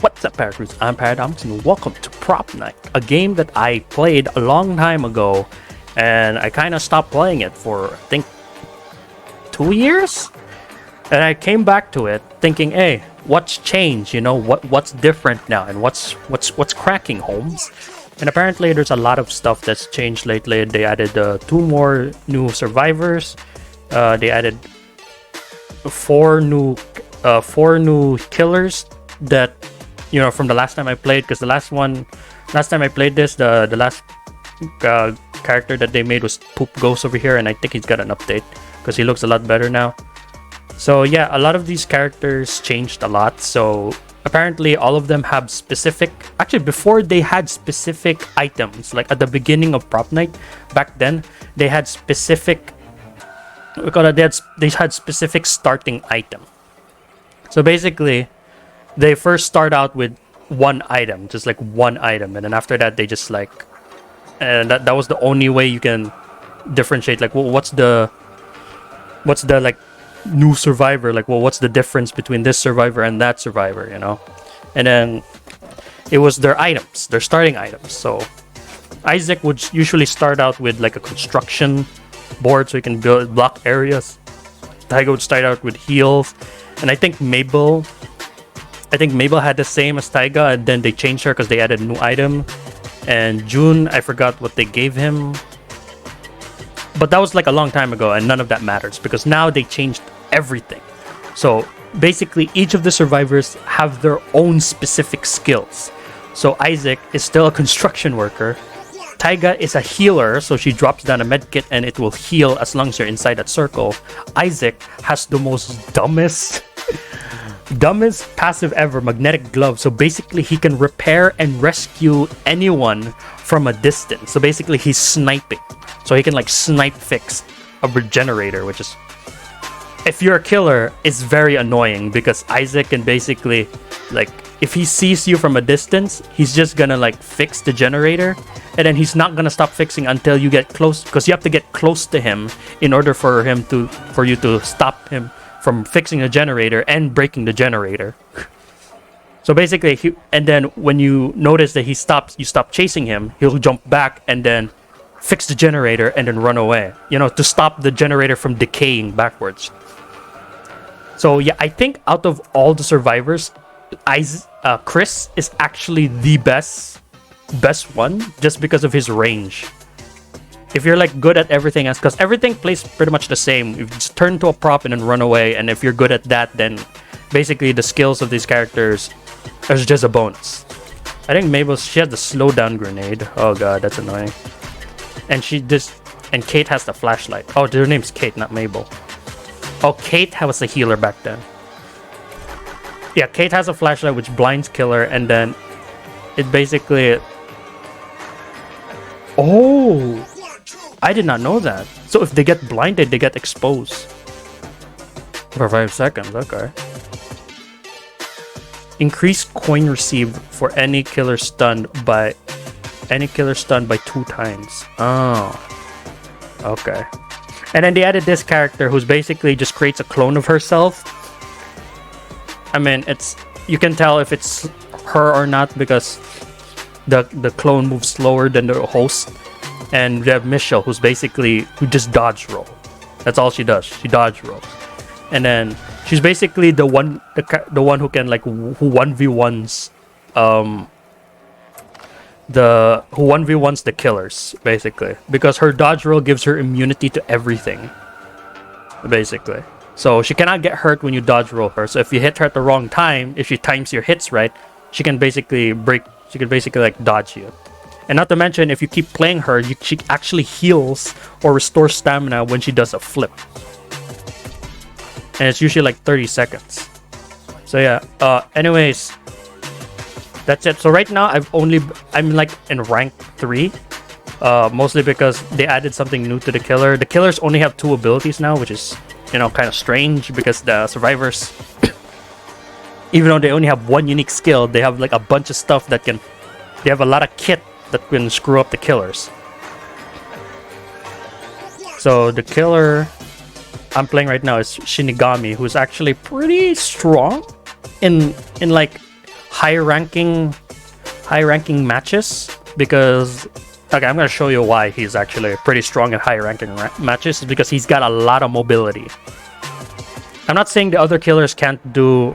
What's up, Paratroopers? I'm Paradox, and welcome to Propnight, a game that I played a long time ago, and I kind of stopped playing it for, I think, 2 years? And I came back to it thinking, hey, what's changed? You know, what's different now, and what's cracking, Holmes? And apparently there's a lot of stuff that's changed lately. They added 2 more new survivors. They added 4 new killers that, you know, from the last time I played, because last time I played this, the last character that they made was Poop Ghost over here, and I think he's got an update because he looks a lot better now. So yeah, a lot of these characters changed a lot. So apparently all of them have specific, actually before they had specific items, like at the beginning of Propnight, back then they had specific, they had specific starting item. So basically they first start out with one item, just like one item, and then after that they just like, and that was the only way you can differentiate, like, well, what's the like new survivor, like, well, what's the difference between this survivor and that survivor, you know? And then it was their items, their starting items. So Isaac would usually start out with like a construction board so he can build block areas. Taiga would start out with heals, and I think Mabel had the same as Taiga, and then they changed her because they added a new item. And June, I forgot what they gave him, but that was like a long time ago, and none of that matters because now they changed everything. So basically each of the survivors have their own specific skills. So Isaac is still a construction worker. Taiga is a healer, so she drops down a medkit and it will heal as long as you're inside that circle. Isaac has the most dumbest passive ever, magnetic glove. So basically he can repair and rescue anyone from a distance. So basically he's sniping. So he can like snipe fix a regenerator, which is, if you're a killer, it's very annoying because Isaac can basically, like, if he sees you from a distance, he's just gonna like fix the generator, and then he's not gonna stop fixing until you get close, because you have to get close to him in order for you to stop him from fixing the generator and breaking the generator. So basically, and then when you notice that you stop chasing him, he'll jump back and then fix the generator and then run away, you know, to stop the generator from decaying backwards. So yeah, I think out of all the survivors, Chris is actually the best one, just because of his range. If you're like good at everything else, because everything plays pretty much the same, you just turn to a prop and then run away, and if you're good at that, then basically the skills of these characters is just a bonus. I think Mabel, she has the slowdown grenade. Oh god, that's annoying. And and Kate has the flashlight. Oh, their name's Kate, not Mabel. Oh, Kate was a healer back then. Yeah, Kate has a flashlight which blinds killer, and then it basically... Oh! I did not know that. So if they get blinded, they get exposed. For 5 seconds, okay. Increase coin received for any killer stunned by 2 times. Oh. Okay. And then they added this character who's basically just creates a clone of herself. I mean, you can tell if it's her or not because the clone moves slower than the host. And we have Michelle, who just dodge roll. That's all she does. She dodge rolls. And then she's basically the one who can like who 1v1s the killers, basically, because her dodge roll gives her immunity to everything, basically. So she cannot get hurt when you dodge roll her. So if you hit her at the wrong time, if she times your hits right, she can basically like dodge you. And not to mention, if you keep playing her, she actually heals or restores stamina when she does a flip. And it's usually like 30 seconds. So yeah, anyways, that's it. So right now I'm like in rank 3, mostly because they added something new to the killer. The killers only have 2 abilities now, which is, you know, kind of strange because the survivors, even though they only have 1 unique skill, they have like a bunch of stuff they have a lot of kit that can screw up the killers. So the killer I'm playing right now is Shinigami, who's actually pretty strong in like high ranking matches because okay, I'm gonna show you why he's actually pretty strong in high ranking matches. Is because he's got a lot of mobility. I'm not saying the other killers can't be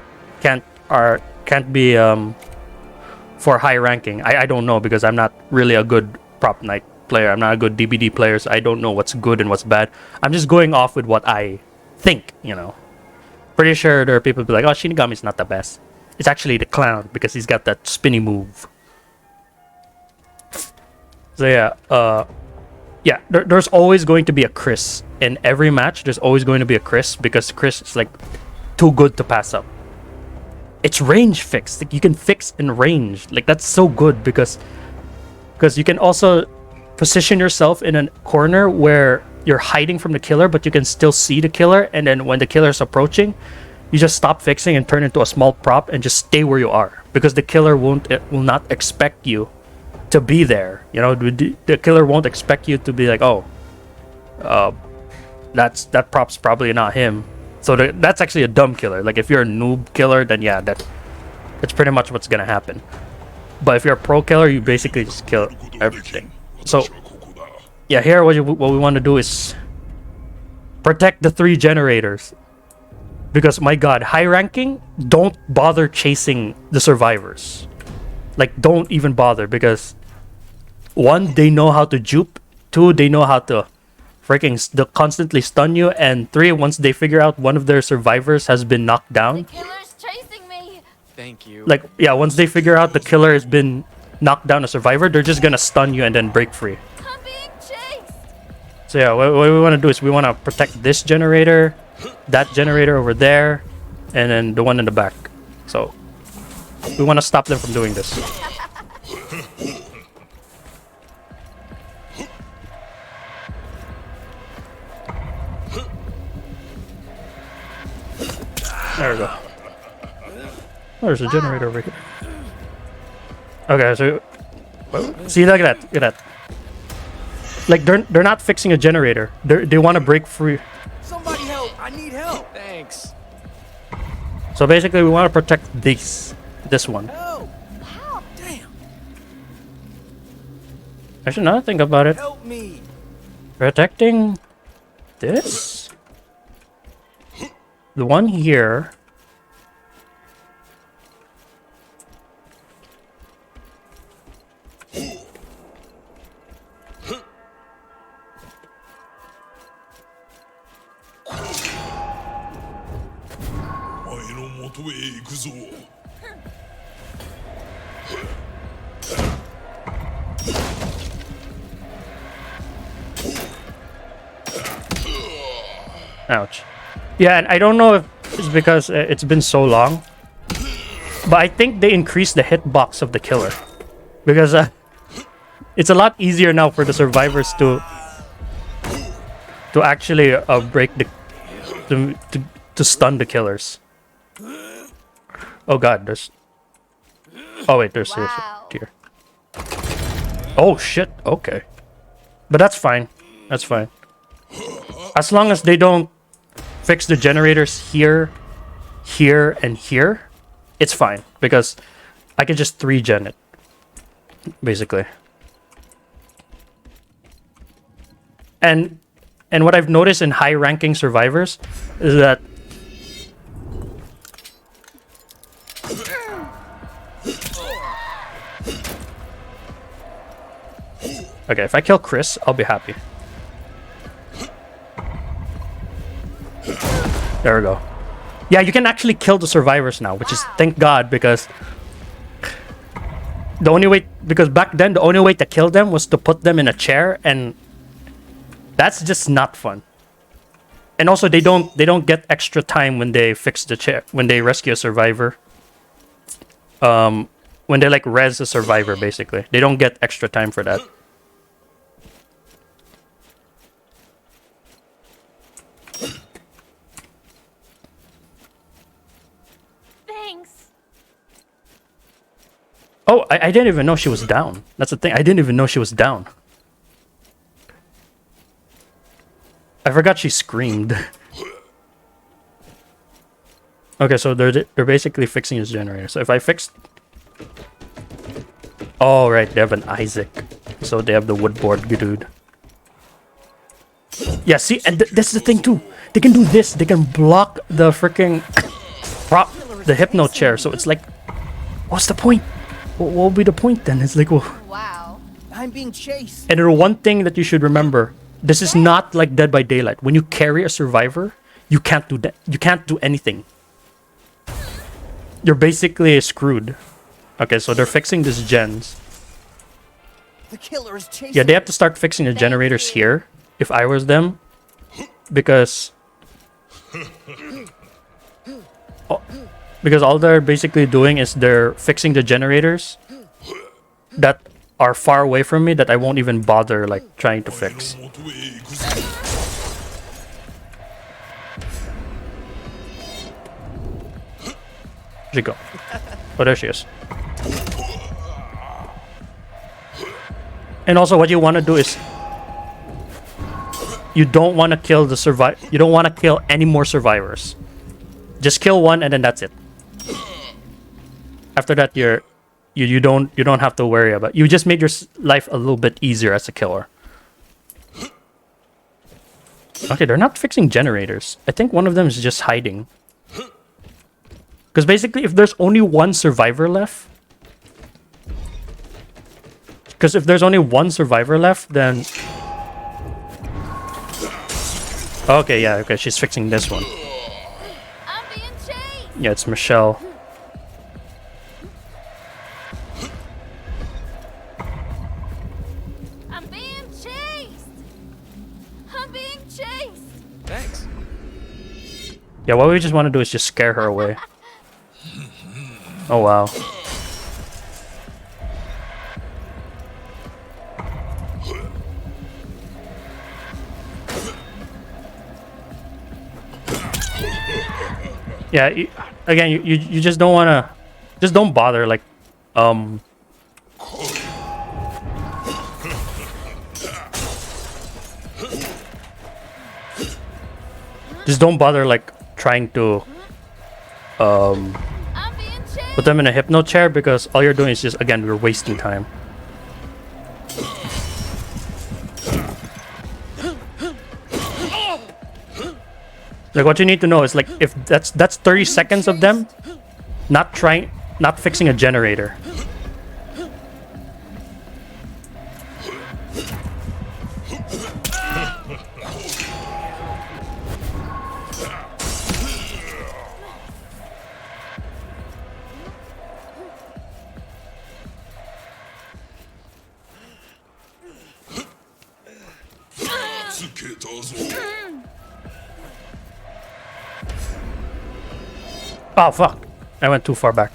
for high ranking. I don't know because I'm not really a good Propnight player. I'm not a good DBD player, so I don't know what's good and what's bad. I'm just going off with what I think, you know. Pretty sure there are people who be like, oh, Shinigami's not the best. It's actually the clown because he's got that spinny move. So yeah, there's always going to be a Chris in every match. There's always going to be a Chris because Chris is like too good to pass up. It's range fixed. Like, you can fix in range. Like that's so good because you can also position yourself in a corner where you're hiding from the killer, but you can still see the killer. And then when the killer is approaching, you just stop fixing and turn into a small prop and just stay where you are because the killer will not expect you to be there. You know, the killer won't expect you to be like, oh, that prop's probably not him. So that's actually a dumb killer. Like if you're a noob killer, then yeah, that's pretty much what's gonna happen. But if you're a pro killer, you basically just kill everything. So yeah, here what we want to do is protect the 3 generators. Because my god, high ranking, don't bother chasing the survivors. Like don't even bother because 1, they know how to dupe, 2, they know how to freaking constantly stun you, and 3, once they figure out one of their survivors has been knocked down. The killer's chasing me. Thank you. Like yeah, once they figure out the killer has been knocked down a survivor, they're just gonna stun you and then break free. I'm being chased. So yeah, what we want to do is we want to protect this generator, that generator over there, and then the one in the back. So we want to stop them from doing this. There we go. Oh, there's a generator over here. Okay, so see, look at that, look at that. Like they're not fixing a generator. They want to break free. Somebody help! I need help. Thanks. So basically, we want to protect this one. Help! Wow! Damn! Actually, now that I think about it, Help me! protecting this, the one here. Ouch. Yeah, and I don't know if it's because it's been so long, but I think they increased the hitbox of the killer because it's a lot easier now for the survivors to actually break the to stun the killers. Oh god, there's. Oh wait, there's Wow. here. Oh shit. Okay, but that's fine. That's fine. As long as they don't fix the generators here, here, and here, it's fine because I can just 3-gen it, basically. And what I've noticed in high-ranking survivors is that okay, if I kill Chris, I'll be happy. There we go. Yeah, you can actually kill the survivors now, which is thank God, because the only way, because back then the only way to kill them was to put them in a chair, and that's just not fun. And also they don't get extra time when they fix the chair, when they rescue a survivor. When they like res a survivor, basically. They don't get extra time for that. Thanks. Oh, I didn't even know she was down. That's the thing. I didn't even know she was down. I forgot she screamed. Okay, so they're basically fixing his generator. So if I fix Oh, right, they have an Isaac. So they have the woodboard dude. Yeah, see, and this is the thing too. They can do this. They can block the freaking the hypno chair. So it's like, what's the point? What will be the point then? It's like, well, Wow. I'm being chased. and one thing that you should remember: this is not like Dead by Daylight. When you carry a survivor, you can't do that. You can't do anything. You're basically screwed. Okay, so they're fixing these gens. The killer is chasing. Yeah, they have to start fixing the generators here. If I was them, because all they're basically doing is they're fixing the generators that are far away from me that I won't even bother like trying to fix. Where'd she go? Oh, there she is. And also, what you want to do is you don't want to kill the you don't want to kill any more survivors. Just kill one and then that's it. After that, you don't have to worry about. You just made your life a little bit easier as a killer. Okay, they're not fixing generators. I think one of them is just hiding. Because basically, if there's only one survivor left, then okay, yeah, okay, she's fixing this one. I'm being chased. Yeah, it's Michelle. I'm being chased. I'm being chased. Thanks. Yeah, what we just want to do is just scare her away. Oh, wow. Yeah, again, you just don't want to... Just don't bother, like... Just don't bother, like, trying to... I'm being chased. put them in a hypno chair, because all you're doing is just, again, you're wasting time. Like, what you need to know is, like, if that's 30 seconds of them not fixing a generator. Oh, fuck. I went too far back.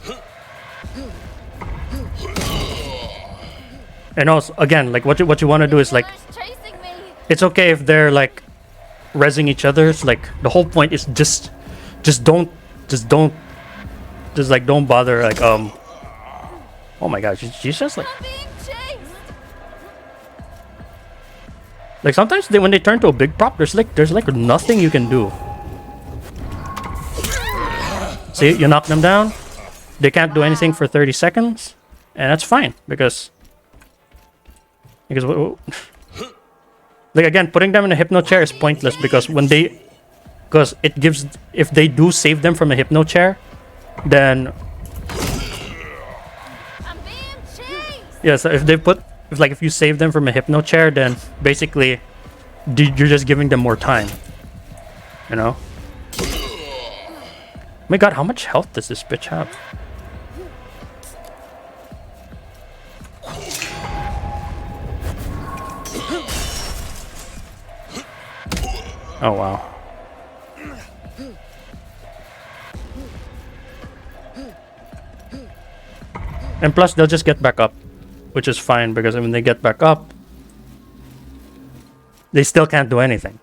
And also, again, like, what you want to do is, like, Killer's chasing me. it's okay if they're, like, rezzing each other. It's like, the whole point is just don't bother, like, oh my gosh, she's just, like, I'm being chased. like, sometimes when they turn to a big prop, there's like nothing you can do. See, you knock them down, they can't do anything for 30 seconds, and that's fine, because like, again, putting them in a hypno chair is pointless, because if they do save them from a hypno chair, then I'm being chased. yeah, so if you save them from a hypno chair, then basically you're just giving them more time, you know. My god, how much health does this bitch have? Oh, wow. And plus, they'll just get back up, which is fine, because when they get back up, they still can't do anything.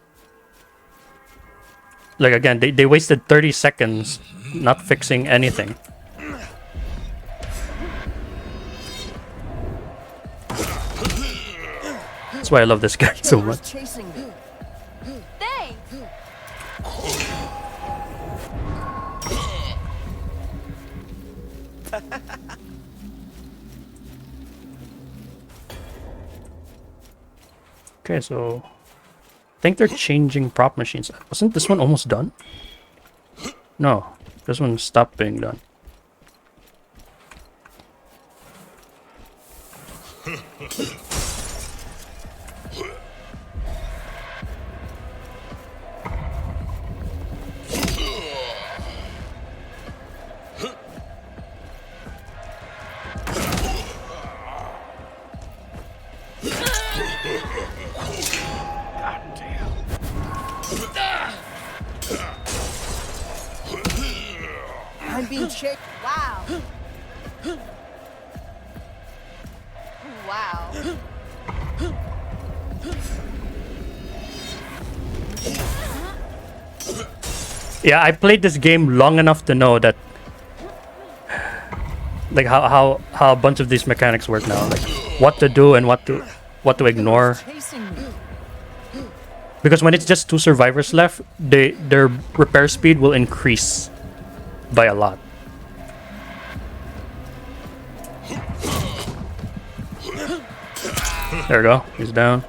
Like, again, they wasted 30 seconds not fixing anything. That's why I love this guy so Killer is much. chasing me. Thanks. Okay, so I think they're changing prop machines. Wasn't this one almost done? No, this one stopped being done. I'm being chased. Wow. Wow. Yeah, I played this game long enough to know that, like, how a bunch of these mechanics work now, like what to do and what to ignore. Chasing me. Because when it's just 2 survivors left, their repair speed will increase by a lot. There we go. He's down.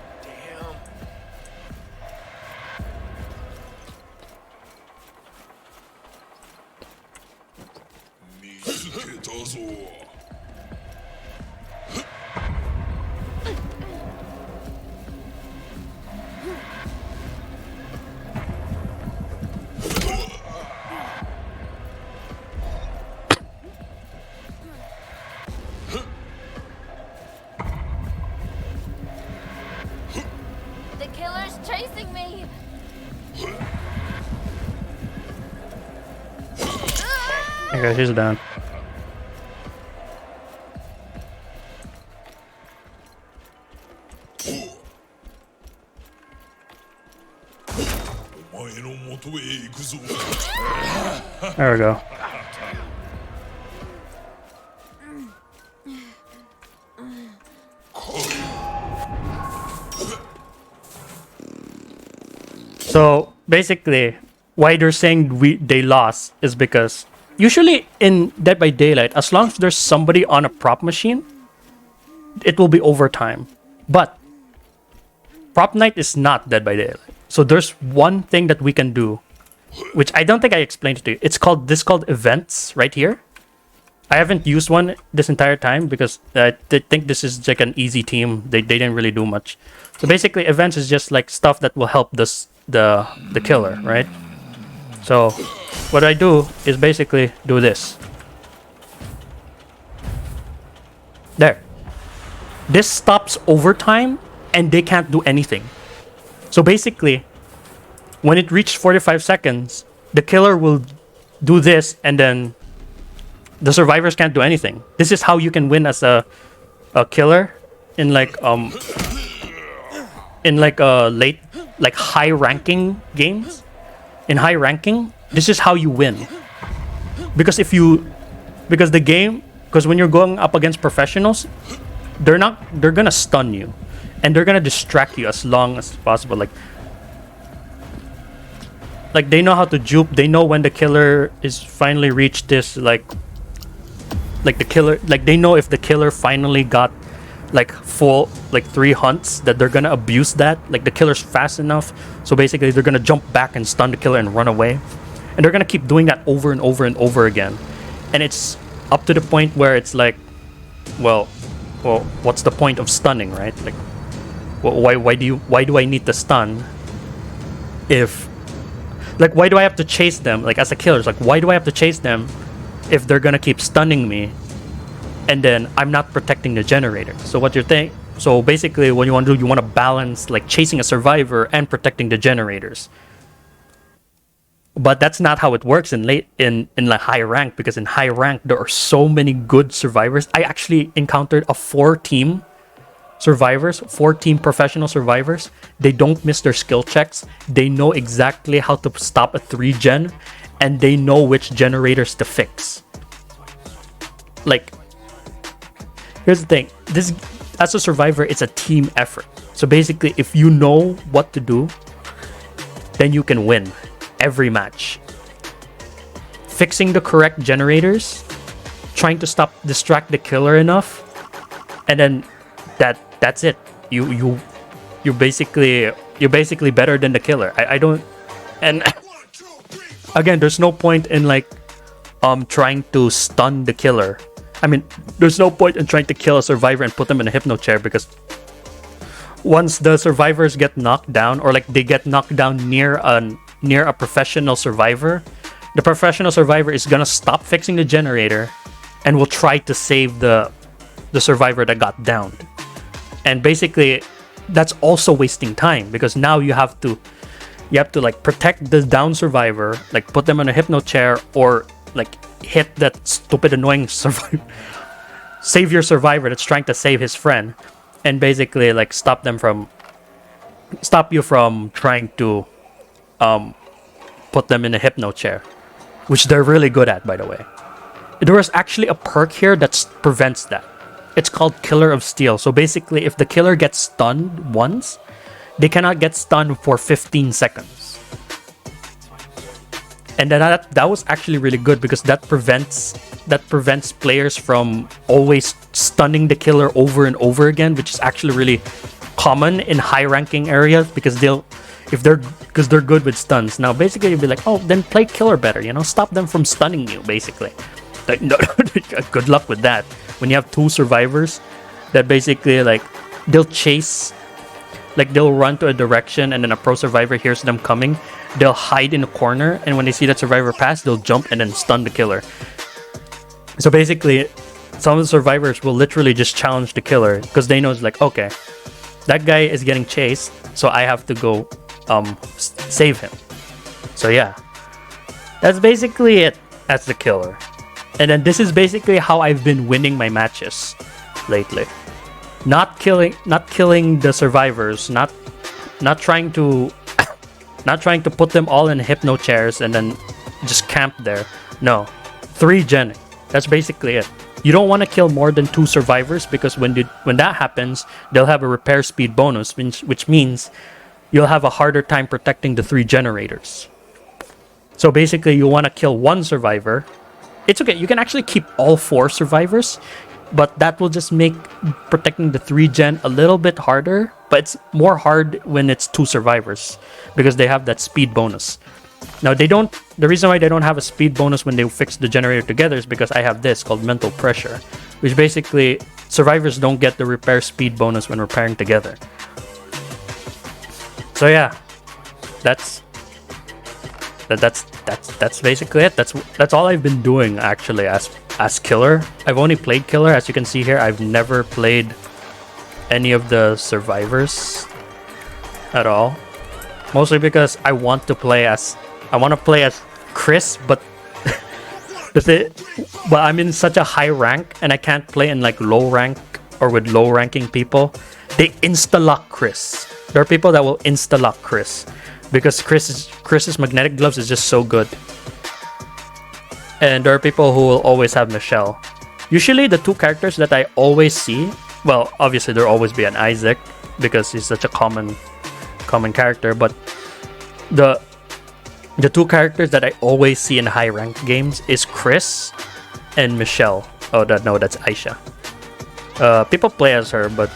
The killer's chasing me. Okay, he's down. There we go. So basically, why they're saying they lost is because usually in Dead by Daylight, as long as there's somebody on a prop machine, it will be overtime. But Propnight is not Dead by Daylight. So there's one thing that we can do, which I don't think I explained it to you. It's called events right here. I haven't used one this entire time because I think this is like an easy team. They didn't really do much. So basically, events is just like stuff that will help the killer, right? So what I do is basically do this. There. This stops overtime and they can't do anything. So basically, when it reaches 45 seconds, the killer will do this and then the survivors can't do anything. This is how you can win as a killer in like late, like high ranking games. In high ranking, this is how you win. Because when you're going up against professionals, they're gonna stun you and they're gonna distract you as long as possible. Like they know how to dupe. They know when the killer is finally reached this like the killer, like they know if the killer finally got like full like 3 hunts, that they're gonna abuse that. Like the killer's fast enough, so basically they're gonna jump back and stun the killer and run away, and they're gonna keep doing that over and over and over again. And it's up to the point where it's like, well, what's the point of stunning, right? Like, why do I need to stun if, like, why do I have to chase them? Like as a killer, it's like, why do I have to chase them if they're gonna keep stunning me and then I'm not protecting the generator? So basically what you want to do, you want to balance like chasing a survivor and protecting the generators. But that's not how it works in like high rank, because in high rank there are so many good survivors. I actually encountered a 4-team professional survivors. They don't miss their skill checks. They know exactly how to stop a 3-gen, and they know which generators to fix. Like, here's the thing. This, as a survivor, it's a team effort. So basically, if you know what to do, then you can win every match. Fixing the correct generators, trying to distract the killer enough, and then that's it. You you're basically better than the killer. I don't, and again, there's no point in like trying to stun the killer. I mean, there's no point in trying to kill a survivor and put them in a hypno chair, because once the survivors get knocked down, or like they get knocked down near a professional survivor, the professional survivor is gonna stop fixing the generator and will try to save the survivor that got downed. And basically that's also wasting time, because now you have to like protect the down survivor, like put them in a hypno chair, or like hit that stupid annoying survivor, save your survivor that's trying to save his friend, and basically like stop you from trying to put them in a hypno chair, which they're really good at, by the way. There was actually a perk here that prevents that. It's called Killer of Steel. So basically, if the killer gets stunned once, they cannot get stunned for 15 seconds. And then that was actually really good, because that prevents players from always stunning the killer over and over again, which is actually really common in high ranking areas, because they're good with stuns. Now basically you'll be like, oh, then play killer better, stop them from stunning you, basically. Like, no, good luck with that. When you have two survivors that basically like they'll run to a direction, and then a pro survivor hears them coming, they'll hide in a corner, and when they see that survivor pass, they'll jump and then stun the killer. So basically, some of the survivors will literally just challenge the killer, because they know it's like, okay, that guy is getting chased, so I have to go save him. So yeah, that's basically it as the killer. And then this is basically how I've been winning my matches lately. Not killing the survivors, not trying to put them all in hypno chairs and then just camp there. No, 3 genning. That's basically it. You don't want to kill more than 2 survivors, because when that happens, they'll have a repair speed bonus, which means you'll have a harder time protecting the 3 generators. So basically, you want to kill 1 survivor. It's okay, you can actually keep all 4 survivors, but that will just make protecting the 3 gen a little bit harder. But it's more hard when it's 2 survivors, because they have that speed bonus. Now the reason why they don't have a speed bonus when they fix the generator together is because I have this called mental pressure, which basically survivors don't get the repair speed bonus when repairing together. So yeah, that's basically it. That's all I've been doing actually as killer. I've only played killer, as you can see here. I've never played any of the survivors at all, mostly because I want to play as Chris, but but I'm in such a high rank, and I can't play in like low rank or with low ranking people. They insta-lock Chris. There are people that will insta-lock Chris, because Chris's magnetic gloves is just so good. And there are people who will always have Michelle. Usually the 2 characters that I always see, well, obviously there'll always be an Isaac, because he's such a common character, but the 2 characters that I always see in high rank games is Chris and Michelle. Oh, that's Aisha. People play as her, but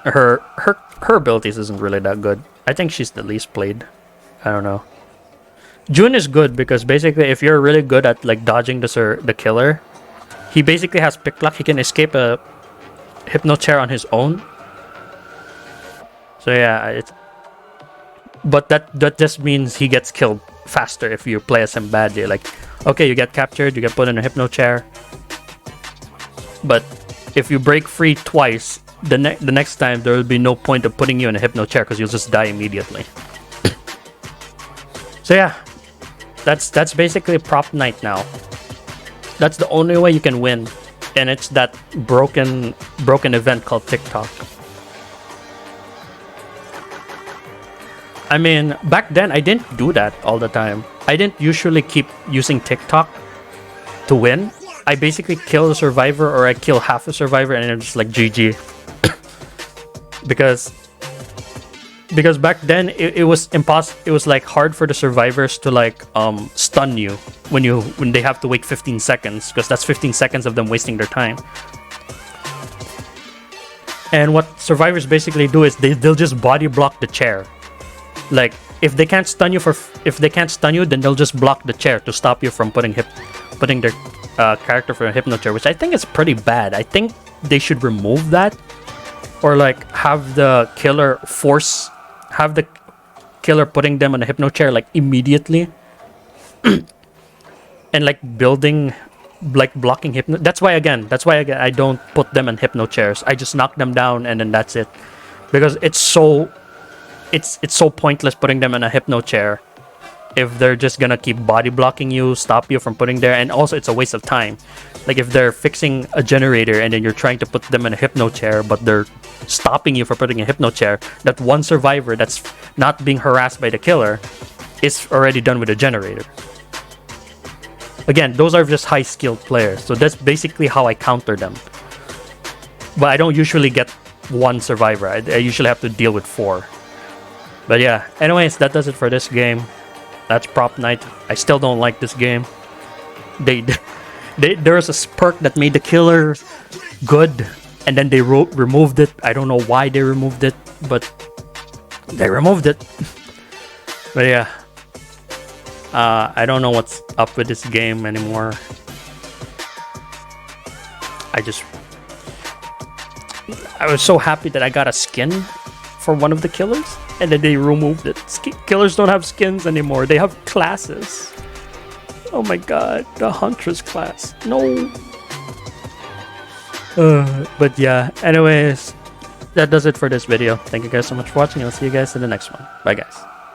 her abilities isn't really that good. I think she's the least played. I don't know. June is good, because basically if you're really good at like dodging the killer, he basically has pick lock. He can escape a hypno chair on his own. So yeah, but that just means he gets killed faster if you play as him badly. Like, okay, you get captured, you get put in a hypno chair, but if you break free twice, the next time there will be no point of putting you in a hypno chair, because you'll just die immediately. So yeah, that's basically Propnight now. That's the only way you can win, and it's that broken event called TikTok. I mean, back then I didn't do that all the time. I didn't usually keep using TikTok to win. I basically kill a survivor, or I kill half a survivor, and I'm just like GG. because back then it was impossible. It was like hard for the survivors to like stun you when they have to wait 15 seconds, because that's 15 seconds of them wasting their time. And what survivors basically do is they'll just body block the chair. Like if they can't stun you then they'll just block the chair to stop you from putting their character for a hypno chair, which I think is pretty bad. I think they should remove that, or like have the killer putting them on a hypno chair like immediately, and like blocking hypno. That's why again I don't put them in hypno chairs. I just knock them down and then that's it, because it's so pointless putting them in a hypno chair if they're just gonna keep body blocking you, stop you from putting there, and also it's a waste of time. Like if they're fixing a generator and then you're trying to put them in a hypno chair, but they're stopping you from putting a hypno chair, that one survivor that's not being harassed by the killer is already done with the generator. Again, those are just high skilled players, so that's basically how I counter them. But I don't usually get one survivor. I usually have to deal with 4. But yeah, anyways, that does it for this game. That's Propnight. I still don't like this game. There's a perk that made the killer good, and then they removed it. I don't know why they removed it, but they removed it. But yeah, I don't know what's up with this game anymore. I was so happy that I got a skin for one of the killers, and then they removed it. Killers don't have skins anymore. They have classes. Oh my god, the Huntress class. No. But yeah, anyways, that does it for this video. Thank you guys so much for watching. I'll see you guys in the next one. Bye guys.